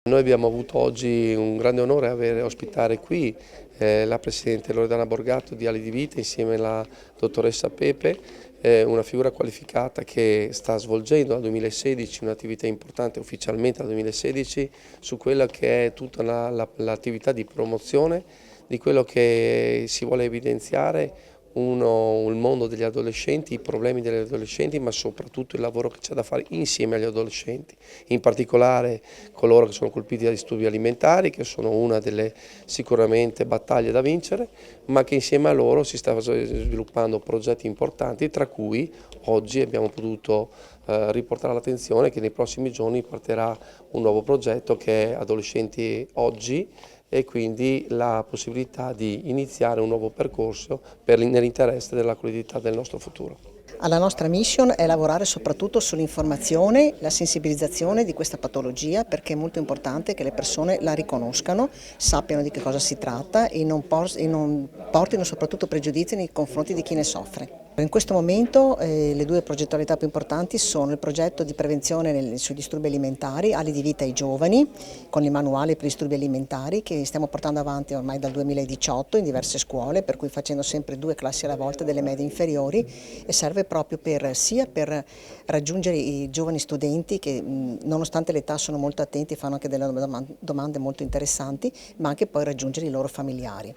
Noi abbiamo avuto oggi un grande onore ospitare qui la Presidente Loredana Borgato di Ali di Vita insieme alla Dottoressa Pepe, una figura qualificata che sta svolgendo dal 2016 un'attività importante ufficialmente dal 2016 su quella che è tutta l'attività di promozione di quello che si vuole evidenziare. Il mondo degli adolescenti, i problemi degli adolescenti, ma soprattutto il lavoro che c'è da fare insieme agli adolescenti, in particolare coloro che sono colpiti da disturbi alimentari, che sono una delle sicuramente battaglie da vincere, ma che insieme a loro si sta sviluppando progetti importanti, tra cui oggi abbiamo potuto riportare all'attenzione che nei prossimi giorni partirà un nuovo progetto che è Adolescenti Oggi, e quindi la possibilità di iniziare un nuovo percorso nell'interesse della qualità del nostro futuro. La nostra mission è lavorare soprattutto sull'informazione, la sensibilizzazione di questa patologia, perché è molto importante che le persone la riconoscano, sappiano di che cosa si tratta e non portino soprattutto pregiudizi nei confronti di chi ne soffre. In questo momento le due progettualità più importanti sono il progetto di prevenzione sui disturbi alimentari, Ali di Vita ai giovani, con il manuale per i disturbi alimentari che stiamo portando avanti ormai dal 2018 in diverse scuole, per cui facendo sempre 2 classi alla volta delle medie inferiori, e serve proprio sia per raggiungere i giovani studenti che nonostante l'età sono molto attenti, fanno anche delle domande molto interessanti, ma anche poi raggiungere i loro familiari.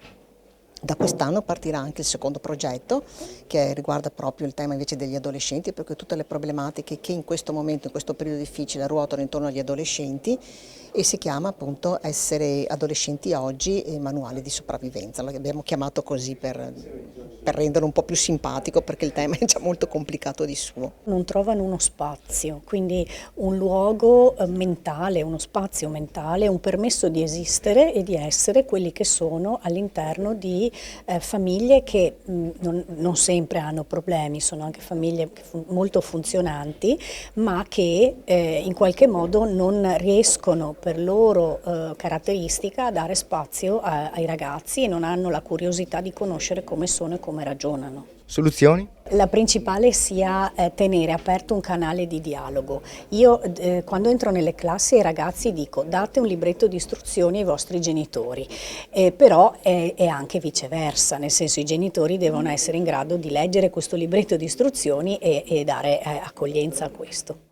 Da quest'anno partirà anche il secondo progetto che riguarda proprio il tema invece degli adolescenti, perché tutte le problematiche che in questo momento, in questo periodo difficile, ruotano intorno agli adolescenti, e si chiama appunto Essere adolescenti oggi e manuale di sopravvivenza. L'abbiamo chiamato così per renderlo un po' più simpatico, perché il tema è già molto complicato di suo. Non trovano uno spazio, quindi un luogo mentale, uno spazio mentale, un permesso di esistere e di essere quelli che sono all'interno di famiglie che non sempre hanno problemi, sono anche famiglie molto funzionanti, ma che in qualche modo non riescono per loro caratteristica a dare spazio ai ragazzi e non hanno la curiosità di conoscere come sono e come ragionano. Soluzioni? La principale sia tenere aperto un canale di dialogo. Io quando entro nelle classi ai ragazzi dico: date un libretto di istruzioni ai vostri genitori, però è anche viceversa, nel senso i genitori devono essere in grado di leggere questo libretto di istruzioni e dare accoglienza a questo.